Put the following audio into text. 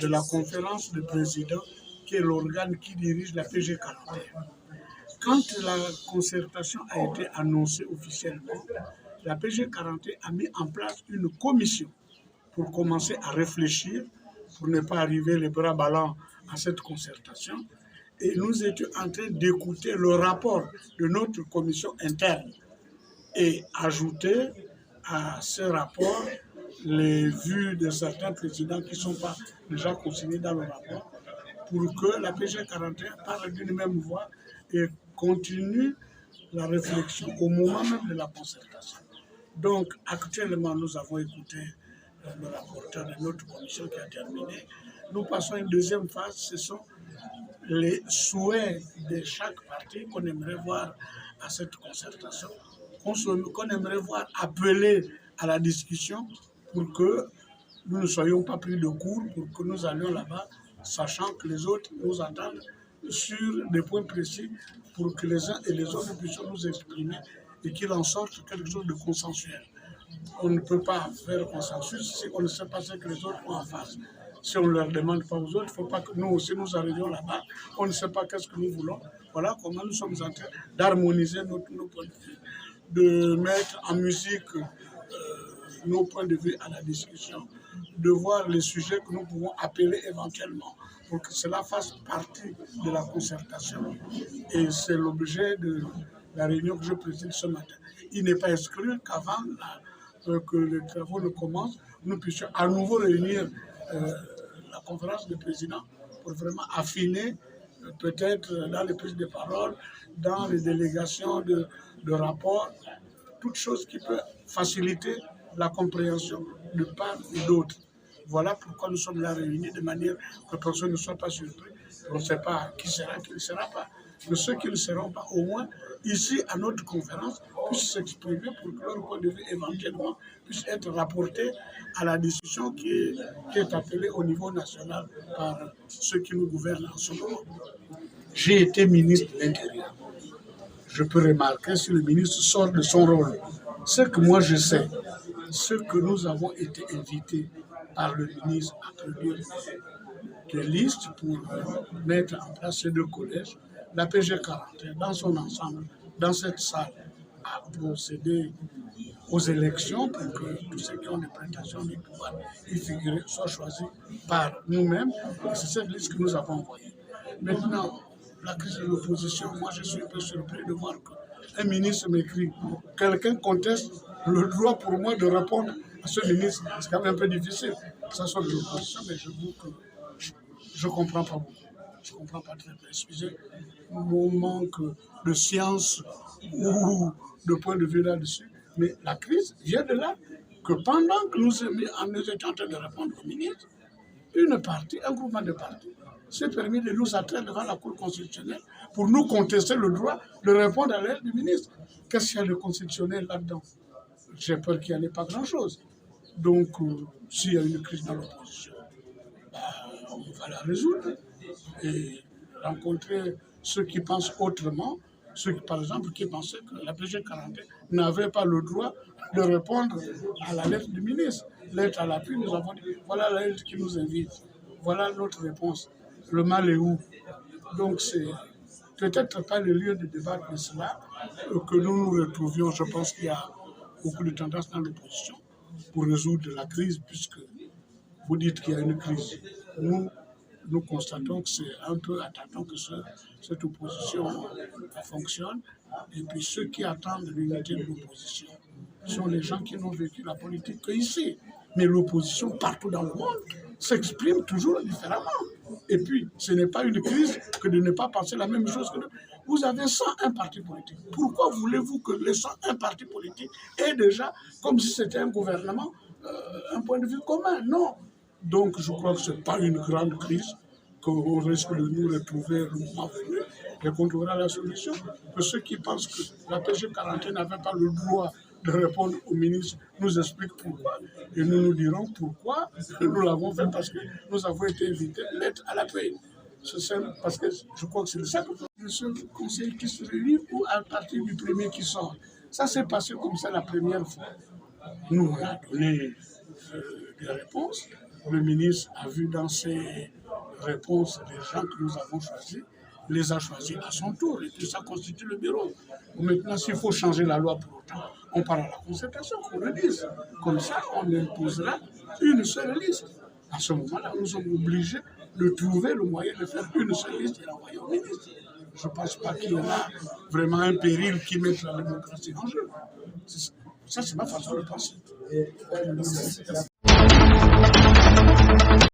de la conférence de présidents, qui est l'organe qui dirige la PG 41. Quand la concertation a été annoncée officiellement, la PG 41 a mis en place une commission pour commencer à réfléchir, pour ne pas arriver les bras ballants à cette concertation. Et nous étions en train d'écouter le rapport de notre commission interne et ajouter à ce rapport les vues de certains présidents qui ne sont pas déjà consignés dans le rapport pour que la PG 41 parle d'une même voix et continue la réflexion au moment même de la concertation. Donc actuellement, nous avons écouté le rapporteur de notre commission qui a terminé. Nous passons à une deuxième phase, ce sont les souhaits de chaque parti qu'on aimerait voir à cette concertation, qu'on aimerait voir appeler à la discussion pour que nous ne soyons pas pris de court, pour que nous allions là-bas, sachant que les autres nous attendent sur des points précis pour que les uns et les autres puissent nous exprimer et qu'il en sorte quelque chose de consensuel. On ne peut pas faire consensus si on ne sait pas ce que les autres ont en face. Si on ne leur demande pas aux autres, il ne faut pas que nous aussi nous arrivions là-bas, on ne sait pas qu'est-ce que nous voulons. Voilà comment nous sommes en train d'harmoniser nos points de vue, de mettre en musique nos points de vue à la discussion, de voir les sujets que nous pouvons appeler éventuellement pour que cela fasse partie de la concertation. Et c'est l'objet de la réunion que je préside ce matin. Il n'est pas exclu qu'avant que les travaux ne commencent, nous puissions à nouveau réunir la conférence des présidents pour vraiment affiner peut-être dans les prises de parole, dans les délégations de rapports, toute chose qui peut faciliter la compréhension de part et d'autre. Voilà pourquoi nous sommes là réunis de manière que personne ne soit pas surpris. On ne sait pas qui sera, qui ne sera pas. Mais ceux qui ne seront pas, au moins, ici, à notre conférence, puissent s'exprimer pour que leur point de vue, éventuellement, puisse être rapporté à la discussion qui est appelée au niveau national par ceux qui nous gouvernent en ce moment. J'ai été ministre de l'Intérieur. Je peux remarquer si le ministre sort de son rôle. Ce que moi je sais, ce que nous avons été invités par le ministre à produire des listes pour mettre en place ces deux collèges, la PG 41 dans son ensemble, dans cette salle, a procédé aux élections pour que tous ceux qui ont des prétentions de pouvoir y figurer soient choisis par nous-mêmes. Et c'est cette liste que nous avons envoyée. Maintenant, la crise de l'opposition, moi je suis un peu surpris de voir qu'un ministre m'écrit, quelqu'un conteste le droit pour moi de répondre à ce ministre. C'est quand même un peu difficile. Ça sort de l'opposition, mais je vous que je ne comprends pas beaucoup. Je ne comprends pas très bien. Excusez mon manque de science ou de point de vue là-dessus. Mais la crise vient de là que pendant que nous étions en train de répondre au ministre, une partie, un groupement de partis, s'est permis de nous attraire devant la Cour constitutionnelle pour nous contester le droit de répondre à l'aide du ministre. Qu'est-ce qu'il y a de constitutionnel là-dedans? J'ai peur qu'il n'y en ait pas grand-chose. Donc, s'il y a une crise dans l'opposition, on va la résoudre et rencontrer ceux qui pensent autrement, ceux qui, par exemple, qui pensaient que la PG 41 n'avait pas le droit de répondre à la lettre du ministre. Lettre à l'appui, nous avons dit, voilà la lettre qui nous invite, voilà notre réponse. Le mal est où? Donc c'est peut-être pas le lieu de débat de cela que nous nous retrouvions. Je pense qu'il y a beaucoup de tendances dans l'opposition pour résoudre la crise, puisque vous dites qu'il y a une crise. Nous constatons que c'est un peu attendant que cette opposition fonctionne. Et puis ceux qui attendent l'unité de l'opposition sont les gens qui n'ont vécu la politique qu'ici. Mais l'opposition partout dans le monde s'exprime toujours différemment. Et puis, ce n'est pas une crise que de ne pas penser la même chose que nous. Vous avez 101 partis politiques. Pourquoi voulez-vous que les 101 partis politiques aient déjà, comme si c'était un gouvernement, un point de vue commun? Non. Donc, je crois que ce n'est pas une grande crise, qu'on risque de nous retrouver le moment venu et qu'on trouvera la solution. Que ceux qui pensent que la PG 41 n'avait pas le droit de répondre au ministre nous expliquent pourquoi. Et nous nous dirons pourquoi nous l'avons fait, parce que nous avons été invités lettre à l'appui. C'est simple, parce que je crois que c'est le simple. Le seul conseil qui se réunit ou à partir du premier qui sort. Ça s'est passé comme ça la première fois. Nous, on a donné des réponses. Le ministre a vu dans ses réponses les gens que nous avons choisis, les a choisis à son tour, et puis ça constitue le bureau. Maintenant, s'il faut changer la loi pour autant, on part à la concertation, qu'on le dise. Comme ça, on imposera une seule liste. À ce moment-là, nous sommes obligés de trouver le moyen de faire une seule liste et l'envoyer au ministre. Je ne pense pas qu'il y aura vraiment un péril qui mette la démocratie en jeu. Ça, c'est ma façon de penser.